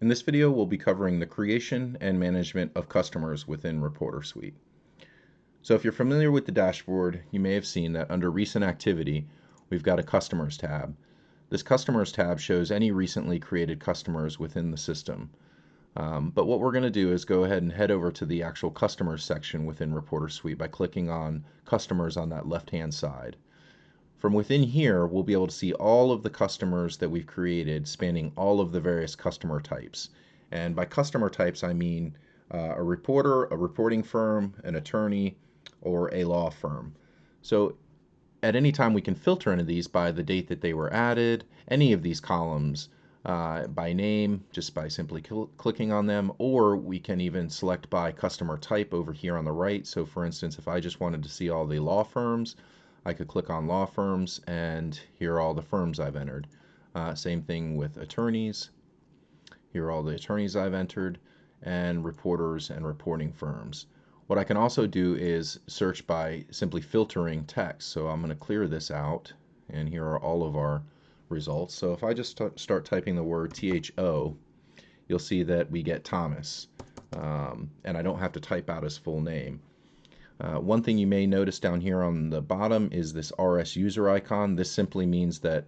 In this video, we'll be covering the creation and management of customers within Reporter Suite. So if you're familiar with the dashboard, you may have seen that under Recent Activity, we've got a Customers tab. This Customers tab shows any recently created customers within the system. But what we're going to do is go ahead and head over to the actual Customers section within Reporter Suite by clicking on Customers on that left-hand side. From within here, we'll be able to see all of the customers that we've created spanning all of the various customer types. And by customer types, I mean a reporter, a reporting firm, an attorney, or a law firm. So at any time, we can filter into these by the date that they were added, any of these columns by name, just by simply clicking on them, or we can even select by customer type over here on the right. So for instance, if I just wanted to see all the law firms, I could click on law firms, and here are all the firms I've entered. Same thing with attorneys. Here are all the attorneys I've entered, and reporters and reporting firms. What I can also do is search by simply filtering text. So I'm going to clear this out, and here are all of our results. So if I just start typing the word THO, you'll see that we get Thomas, and I don't have to type out his full name. One thing you may notice down here on the bottom is this RS user icon. This simply means that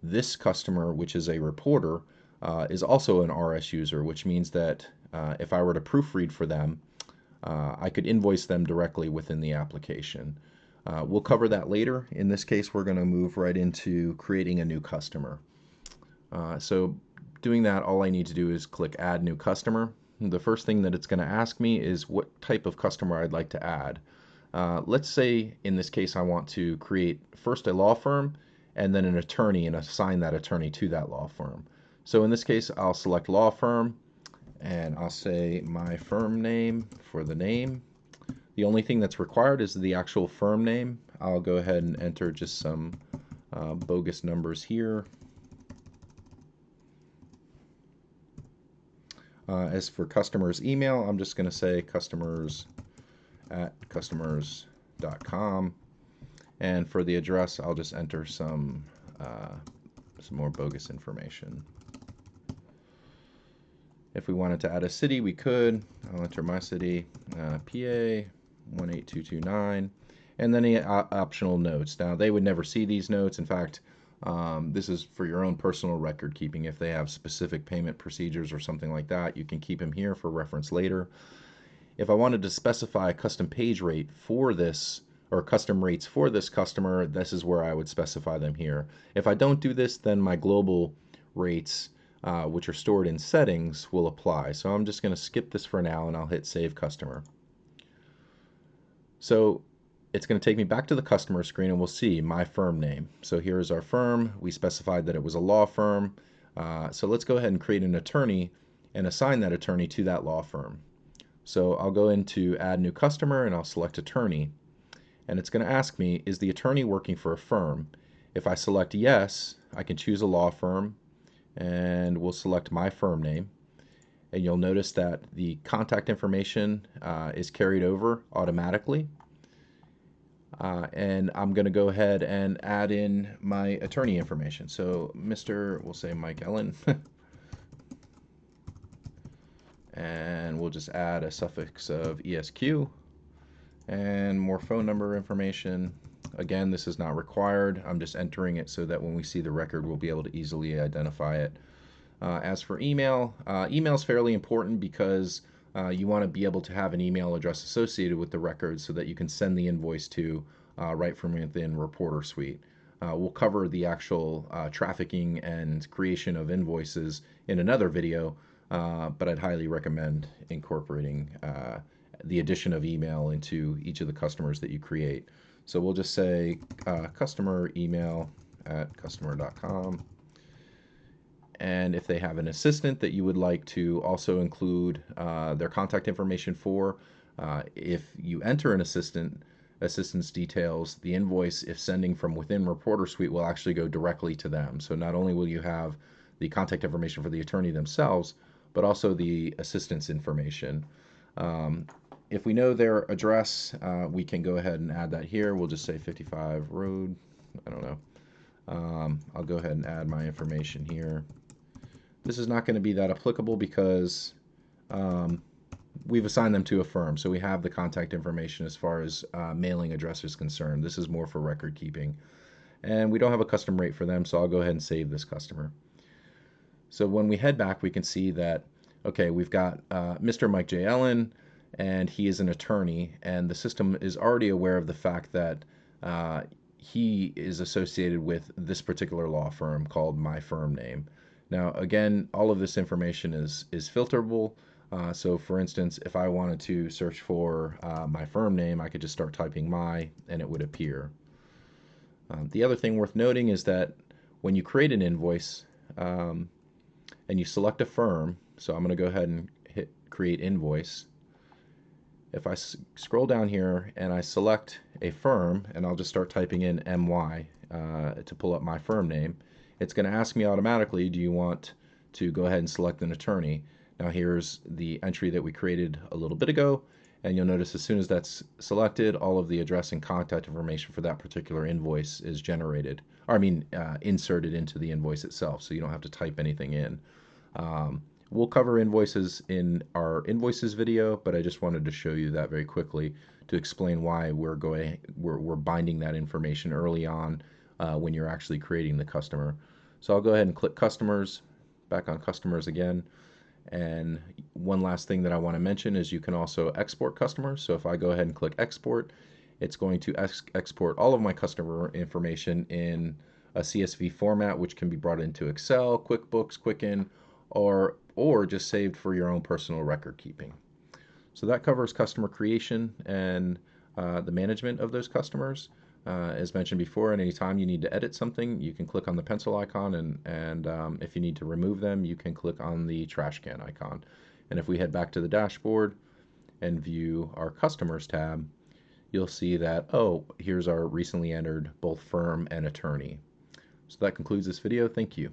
this customer, which is a reporter, is also an RS user, which means that if I were to proofread for them, I could invoice them directly within the application. We'll cover that later. In this case, we're going to move right into creating a new customer. So doing that, all I need to do is click Add New Customer. The first thing that it's going to ask me is what type of customer I'd like to add. Let's say in this case I want to create first a law firm and then an attorney and assign that attorney to that law firm. So in this case I'll select law firm and I'll say my firm name for the name. The only thing that's required is the actual firm name. I'll go ahead and enter just some bogus numbers here. As for customers' email, I'm just going to say customers@customers.com, and for the address, I'll just enter some more bogus information. If we wanted to add a city, we could. I'll enter my city, PA 18229, and then any optional notes. Now, they would never see these notes. In fact, this is for your own personal record keeping. If they have specific payment procedures or something like that, you can keep them here for reference later. If I wanted to specify a custom page rate for this, or custom rates for this customer, this is where I would specify them here. If I don't do this, then my global rates, which are stored in settings, will apply. So I'm just going to skip this for now, and I'll hit Save Customer. So it's going to take me back to the customer screen, and we'll see my firm name. So here's our firm. We specified that it was a law firm. So let's go ahead and create an attorney and assign that attorney to that law firm. So I'll go into Add New Customer, and I'll select Attorney. And it's going to ask me, is the attorney working for a firm? If I select Yes, I can choose a law firm, and we'll select my firm name. And you'll notice that the contact information is carried over automatically. And I'm going to go ahead and add in my attorney information. So we'll say Mike Ellen. And we'll just add a suffix of ESQ and more phone number information. Again, this is not required. I'm just entering it so that when we see the record, we'll be able to easily identify it. As for email, email is fairly important because you want to be able to have an email address associated with the record so that you can send the invoice to right from within Reporter Suite. We'll cover the actual trafficking and creation of invoices in another video, but I'd highly recommend incorporating the addition of email into each of the customers that you create. So we'll just say customer email at customer.com. And if they have an assistant that you would like to also include their contact information for, if you enter an assistant's details, the invoice, if sending from within Reporter Suite, will actually go directly to them. So not only will you have the contact information for the attorney themselves, but also the assistant's information. If we know their address, we can go ahead and add that here. We'll just say 55 Road. I don't know. I'll go ahead and add my information here. This is not going to be that applicable because um, we've assigned them to a firm, so we have the contact information as far as mailing address is concerned. This is more for record keeping. And we don't have a custom rate for them, so I'll go ahead and save this customer. So when we head back, we can see that, okay, we've got Mr. Mike J. Allen, and he is an attorney, and the system is already aware of the fact that he is associated with this particular law firm called My Firm Name. Now, again, all of this information is filterable. So for instance, if I wanted to search for my firm name, I could just start typing my, and it would appear. The other thing worth noting is that when you create an invoice, and you select a firm, so I'm going to go ahead and hit create invoice. If I scroll down here and I select a firm, and I'll just start typing in MY to pull up my firm name, it's going to ask me automatically, do you want to go ahead and select an attorney? Now here's the entry that we created a little bit ago, and you'll notice as soon as that's selected, all of the address and contact information for that particular invoice is generated, or inserted into the invoice itself, so you don't have to type anything in. We'll cover invoices in our invoices video, but I just wanted to show you that very quickly to explain why we're binding that information early on when you're actually creating the customer. So I'll go ahead and click customers, back on customers again. And one last thing that I want to mention is you can also export customers. So if I go ahead and click export, it's going to export all of my customer information in a CSV format, which can be brought into Excel, QuickBooks, Quicken, or just saved for your own personal record keeping. So that covers customer creation and the management of those customers. As mentioned before, at any time you need to edit something, you can click on the pencil icon, and if you need to remove them, you can click on the trash can icon. And if we head back to the dashboard and view our customers tab, you'll see that, oh, here's our recently entered both firm and attorney. So that concludes this video. Thank you.